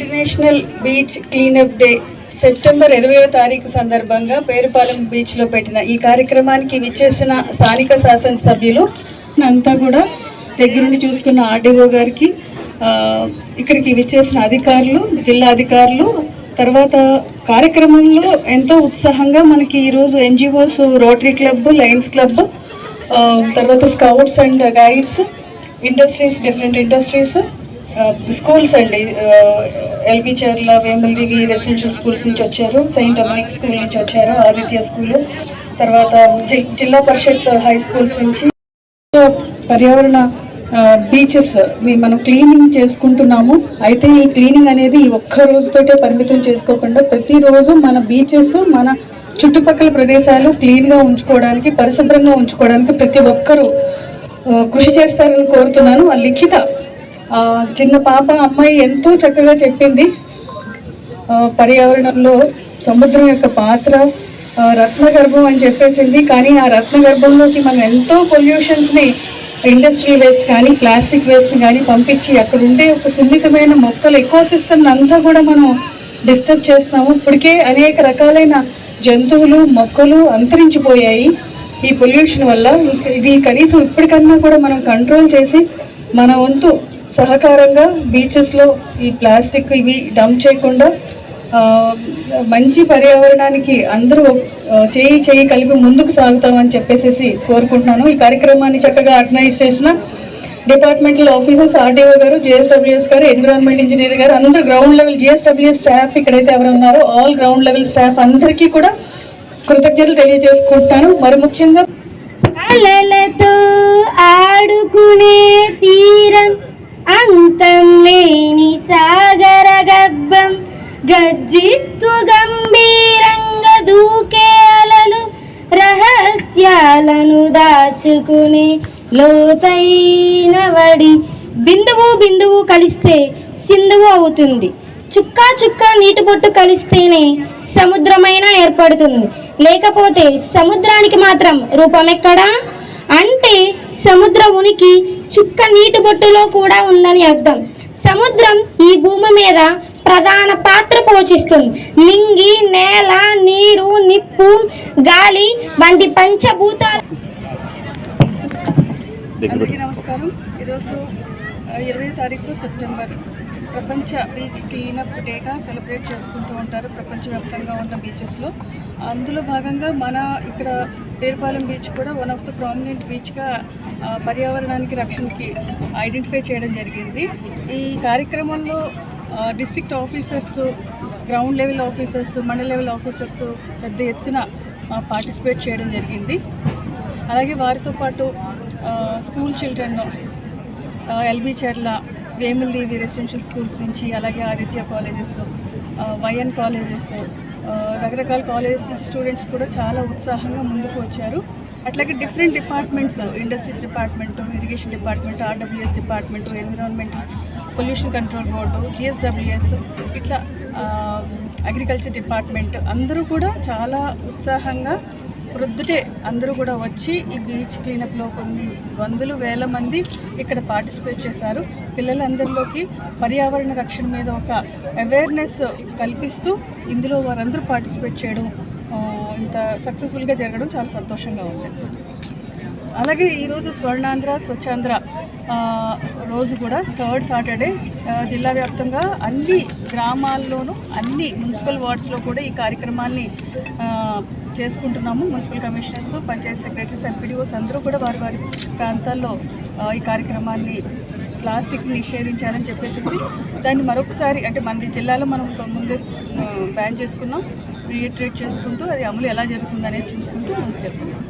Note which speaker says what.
Speaker 1: International beach cleanup day September 20వ తారీఖు సందర్భంగా పేరుపాలెం బీచ్లో పెట్టిన ఈ కార్యక్రమానికి విచ్చేసిన స్థానిక శాసనసభ్యులు అంతా కూడా దగ్గరుండి చూసుకున్న ఆర్డీఓ గారికి, ఇక్కడికి విచ్చేసిన అధికారులు, జిల్లా అధికారులు, తర్వాత కార్యక్రమంలో ఎంతో ఉత్సాహంగా మనకి ఈరోజు NGOs, Rotary club, Lions club, తర్వాత scouts and guides, industries, different industries, schools అండి, LB Charla, Vemuladeevi residential schools నుంచి వచ్చారు, సెయింట్ డొమినిక్ స్కూల్ నుంచి వచ్చారు, ఆదిత్య స్కూలు, తర్వాత జిల్లా పరిషత్ హై స్కూల్స్ నుంచి. పర్యావరణ బీచెస్ మనం క్లీనింగ్ చేసుకుంటున్నాము. అయితే ఈ క్లీనింగ్ అనేది ఈ ఒక్క రోజుతోటే పరిమితం చేసుకోకుండా ప్రతిరోజు మన బీచెస్, మన చుట్టుపక్కల ప్రదేశాలు క్లీన్గా ఉంచుకోవడానికి, పరిశుభ్రంగా ఉంచుకోవడానికి ప్రతి ఒక్కరూ కృషి చేస్తారని కోరుతున్నాను. ఆ లిఖిత చిన్న పాప అమ్మాయి ఎంతో చక్కగా చెప్పింది. పర్యావరణంలో సముద్రం యొక్క పాత్ర రత్నగర్భం అని చెప్పేసింది. కానీ ఆ రత్నగర్భంలోకి మనం ఎంతో పొల్యూషన్స్ని, ఇండస్ట్రీ వేస్ట్ కానీ, ప్లాస్టిక్ వేస్ట్ కానీ పంపించి అక్కడ ఉండే ఒక సున్నితమైన మొక్కలు, ఎకోసిస్టమ్ అంతా కూడా మనం డిస్టర్బ్ చేస్తున్నాము. ఇప్పటికే అనేక రకాలైన జంతువులు, మొక్కలు అంతరించిపోయాయి ఈ పొల్యూషన్ వల్ల. ఇది కనీసం ఇప్పటికన్నా కూడా మనం కంట్రోల్ చేసి మన వంతు సహకారంగా బీచెస్లో ఈ ప్లాస్టిక్ ఇవి డంప్ చేయకుండా మంచి పర్యావరణానికి అందరూ చేయి కలిపి ముందుకు సాగుతామని చెప్పేసి కోరుకుంటున్నాను. ఈ కార్యక్రమాన్ని చక్కగా ఆర్గనైజ్ చేసిన డిపార్ట్మెంటల్ ఆఫీసర్స్, ఆర్డీఓ గారు, జిఎస్డబ్ల్యూఎస్ గారు, ఎన్విరాన్మెంట్ ఇంజనీర్ గారు, అందరూ గ్రౌండ్ లెవెల్ జిఎస్డబ్ల్యూఎస్ స్టాఫ్ ఇక్కడైతే ఎవరు ఉన్నారో ఆల్ గ్రౌండ్ లెవెల్ స్టాఫ్ అందరికీ కూడా కృతజ్ఞతలు తెలియజేసుకుంటున్నాను. మరి ముఖ్యంగా
Speaker 2: అలలతో ఆడుకునే తీరం, అంతం లేని సాగర గర్భం, గర్జిస్తూ గంభీరంగా దూకే అలలు, రహస్యాలను దాచుకునే లోతైన వడి. బిందువు బిందువు కలిస్తే సింధువు అవుతుంది. చుక్క చుక్క నీటి బొట్టు కలిస్తేనే సముద్రమైనా ఏర్పడుతుంది. లేకపోతే సముద్రానికి మాత్రం రూపమెక్కడా? అంటే సముద్ర ఉనికి చుక్క నీటి బొట్టులో కూడా ఉందని అర్థం. సముద్రం ఈ భూమి మీద ప్రధాన పాత్ర పోషిస్తుంది. నింగి, నేల, నీరు, నిప్పు, గాలి వంటి పంచభూతాలు.
Speaker 1: అందరికీ నమస్కారం. ఈరోజు 20వ తారీఖు సెప్టెంబర్ ప్రపంచ బీచ్ క్లీనప్ డేగా సెలబ్రేట్ చేసుకుంటూ ఉంటారు ప్రపంచవ్యాప్తంగా ఉన్న బీచెస్లో. అందులో భాగంగా మన ఇక్కడ పేరుపాలెం బీచ్ కూడా వన్ ఆఫ్ ద ప్రామినెంట్ బీచ్గా పర్యావరణానికి, రక్షణకి ఐడెంటిఫై చేయడం జరిగింది. ఈ కార్యక్రమంలో district officers, ground level officers, మండల లెవెల్ ఆఫీసర్స్ పెద్ద ఎత్తున పార్టిసిపేట్ చేయడం జరిగింది. అలాగే వారితో పాటు స్కూల్ చిల్డ్రన్, ఎల్బీ చర్ల, వేమల్దేవి రెసిడెన్షియల్ స్కూల్స్ నుంచి, అలాగే ఆదిత్య కాలేజెస్, వైఎన్ కాలేజెస్, రకరకాల కాలేజెస్ నుంచి స్టూడెంట్స్ కూడా చాలా ఉత్సాహంగా ముందుకు వచ్చారు. అట్లాగే different departments, industries department, irrigation department, RWS department, environmental pollution control board, GSWS, ఇట్లా అగ్రికల్చర్ డిపార్ట్మెంట్ అందరూ కూడా చాలా ఉత్సాహంగా ప్రొద్దుటే అందరూ కూడా వచ్చి ఈ బీచ్ క్లీనప్లో కొన్ని వందలు వేల మంది ఇక్కడ పార్టిసిపేట్ చేశారు. పిల్లలందరిలోకి పర్యావరణ రక్షణ మీద ఒక అవేర్నెస్ కల్పిస్తూ ఇందులో వారందరూ పార్టిసిపేట్ చేయడం, ఇంత సక్సెస్ఫుల్గా జరగడం చాలా సంతోషంగా ఉంది. అలాగే ఈరోజు స్వర్ణాంధ్ర, స్వచ్ఛాంధ్ర రోజు కూడా 3rd సాటర్డే జిల్లా వ్యాప్తంగా అన్ని గ్రామాల్లోనూ, అన్ని మున్సిపల్ వార్డ్స్లో కూడా ఈ కార్యక్రమాన్ని చేసుకుంటున్నాము. Municipal commissioners, Panchayat secretaries, MPDOs అందరూ కూడా వారి వారి ప్రాంతాల్లో ఈ కార్యక్రమాన్ని ప్లాస్టిక్ని నిషేధించాలని చెప్పేసి దాన్ని మరొకసారి, అంటే మన జిల్లాలో మనం ముందు బ్యాన్ చేసుకున్నాం, రీఇటరేట్ చేసుకుంటూ అది అమలు ఎలా జరుగుతుంది అనేది చూసుకుంటూ ముందుకు వెళ్తున్నాం.